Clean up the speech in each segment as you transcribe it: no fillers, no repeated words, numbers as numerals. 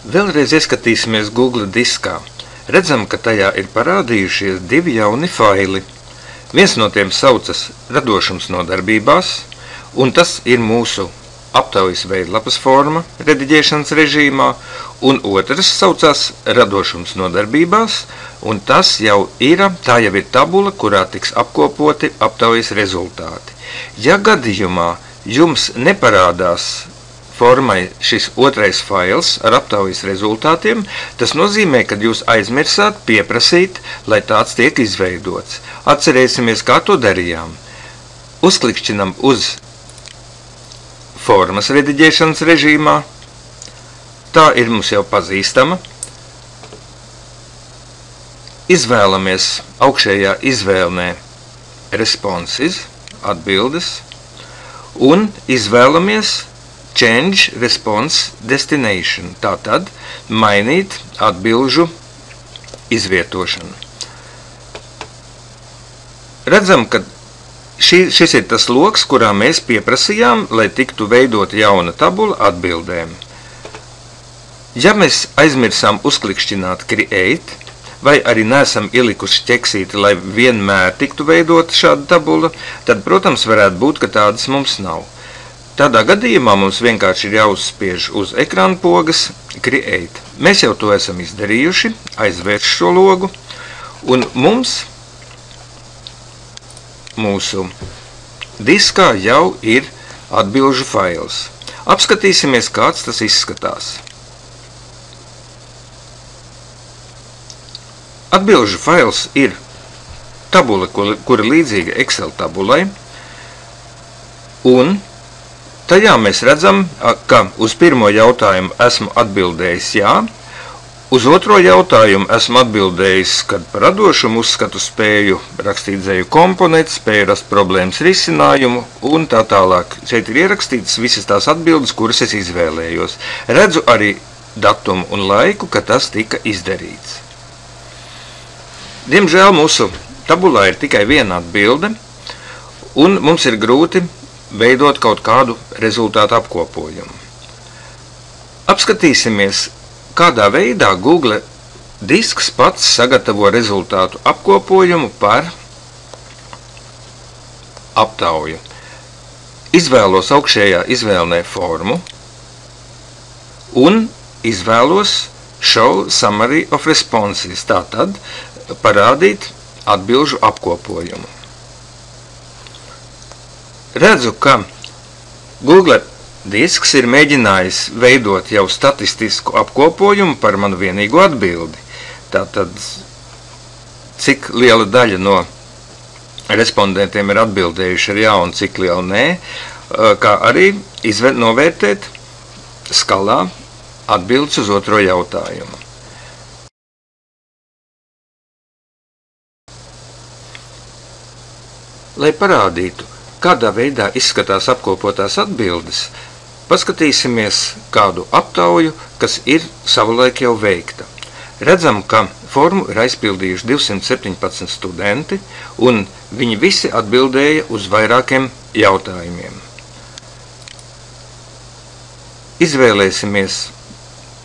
Vēlreiz ieskatīsimies Google diskā. Redzam, ka tajā ir parādījušies 2 jauni faili. Viens no tiem saucas radošums nodarbībās, un tas ir mūsu aptaujas veidlapas forma rediģēšanas režīmā, un otrs saucās radošums nodarbībās, un tā jau ir tabula, kurā tiks apkopoti aptaujas rezultāti. Ja gadījumā jums neparādās formai šis otrais fails ar aptaujas rezultātiem, tas nozīmē, ka jūs aizmirsāt pieprasīt, lai tāds tiek izveidots. Atcerēsimies, kā to darījām. Uzklikšķinam uz formas rediģēšanas režīmā. Tā ir mums jau pazīstama. Izvēlamies augšējā izvēlnē responses, atbildes, un izvēlamies Change Response Destination, tātad mainīt atbilžu izvietošanu. Redzam, ka šis ir tas loks, kurā mēs pieprasījām, lai tiktu veidot jauna tabula atbildēm. Ja mēs aizmirsām uzklikšķināt Create, vai arī neesam ielikuši ķeksīti, lai vienmēr tiktu veidota šāda tabula, tad, protams, varētu būt, ka tādas mums nav. Tādā gadījumā mums vienkārši ir jāuzspiež uz ekrāna pogas Create. Mēs jau to esam izdarījuši, aizvērš šo logu, un mums mūsu diskā jau ir atbilžu fails. Apskatīsimies, kāds tas izskatās. Atbilžu fails ir tabula, kura līdzīga Excel tabulai, un tajā mēs redzam, ka uz pirmo jautājumu esmu atbildējis jā, uz otro jautājumu esmu atbildējis, kad par radošumu uzskatu spēju rakstīt dzeju komponentu, spēju rast problēmas risinājumu un tā tālāk. Šeit ir ierakstītas visas tās atbildes, kuras es izvēlējos. Redzu arī datumu un laiku, ka tas tika izdarīts. Diemžēl mūsu tabulā ir tikai viena atbilde, un mums ir grūti veidot kaut kādu rezultātu apkopojumu. Apskatīsimies, kādā veidā Google disks pats sagatavo rezultātu apkopojumu par aptauju. Izvēlos augšējā izvēlnē formu un izvēlos Show Summary of Responses, tātad parādīt atbilžu apkopojumu. Redzu, ka Google disks ir mēģinājis veidot jau statistisku apkopojumu par manu vienīgo atbildi. Tātad, cik liela daļa no respondentiem ir atbildējuši ar jā un cik liela nē, kā arī novērtēt skalā atbildes uz otro jautājumu. Lai parādītu, kādā veidā izskatās apkopotās atbildes, paskatīsimies kādu aptauju, kas ir savulaik jau veikta. Redzam, ka formu ir aizpildījuši 217 studenti, un viņi visi atbildēja uz vairākiem jautājumiem. Izvēlēsimies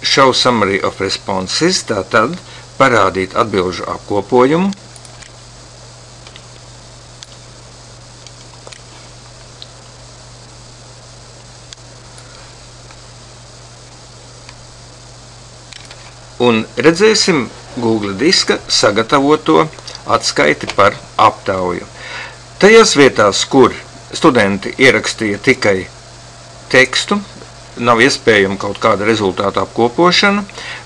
Show Summary of Responses, tātad parādīt atbilžu apkopojumu. Un redzēsim Google diska sagatavoto atskaiti par aptauju. Tajās vietās, kur studenti ierakstīja tikai tekstu, nav iespējama kaut kāda rezultāta apkopošana,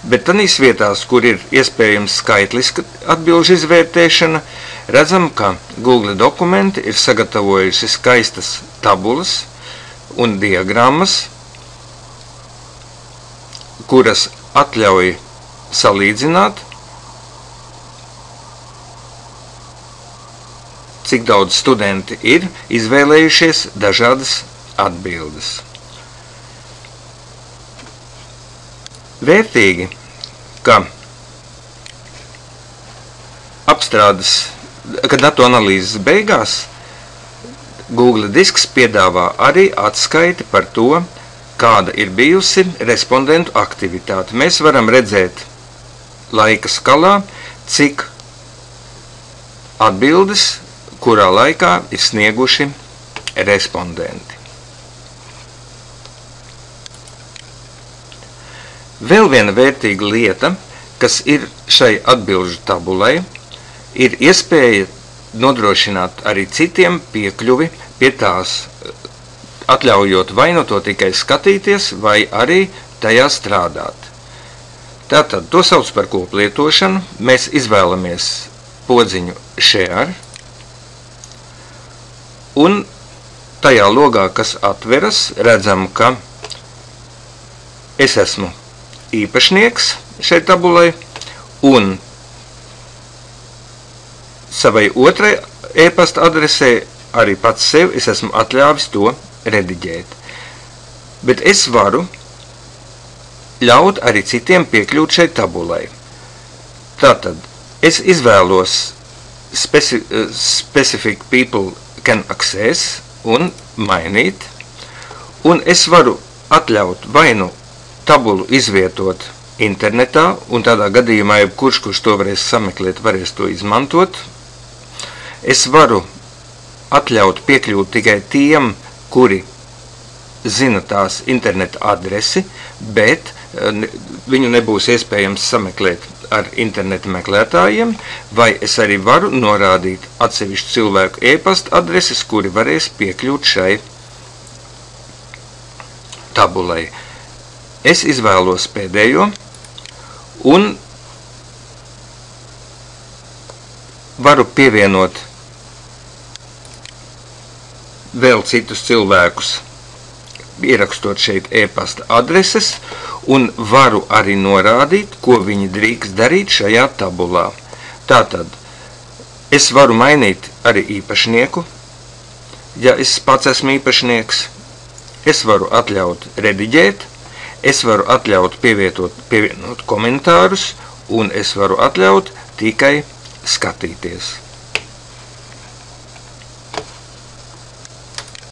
bet tādās vietās, kur ir iespējams skaitliska atbilžu izvērtēšana, redzam, ka Google dokumenti ir sagatavojusi skaistas tabulas un diagrammas, kuras atļauj salīdzināt, cik daudz studenti ir izvēlējušies dažādas atbildes. Vērtīgi, ka datu analīzes beigās Google disks piedāvā arī atskaiti par to, kāda ir bijusi respondentu aktivitāte. Mēs varam redzēt laika skalā, cik atbildes, kurā laikā ir snieguši respondenti. Vēl viena vērtīga lieta, kas ir šai atbilžu tabulai, ir iespēja nodrošināt arī citiem piekļuvi pie tās, atļaujot vai no to tikai skatīties, vai arī tajā strādāt. Tātad to sauc par koplietošanu. Mēs izvēlamies podziņu Share, un tajā logā, kas atveras, redzam, ka es esmu īpašnieks šai tabulai, un savai otrai e-pasta adresē arī pats sev es esmu atļāvis to rediģēt. Bet es varu ļaut arī citiem piekļūt šai tabulai. Tātad es izvēlos specific people can access un mainīt, un es varu atļaut vai nu tabulu izvietot internetā, un tādā gadījumā jebkurš, kurš to varēs sameklēt, varēs to izmantot. Es varu atļaut piekļūt tikai tiem, kuri zina tās interneta adresi, bet viņu nebūs iespējams sameklēt ar interneta meklētājiem, vai es arī varu norādīt atsevišķu cilvēku e-pasta adreses, kuri varēs piekļūt šai tabulai. Es izvēlos pēdējo un varu pievienot vēl citus cilvēkus, ierakstot šeit e-pasta adreses, un varu arī norādīt, ko viņi drīkst darīt šajā tabulā. Tātad, es varu mainīt arī īpašnieku, ja es pats esmu īpašnieks, es varu atļaut rediģēt, es varu atļaut pievienot komentārus, un es varu atļaut tikai skatīties.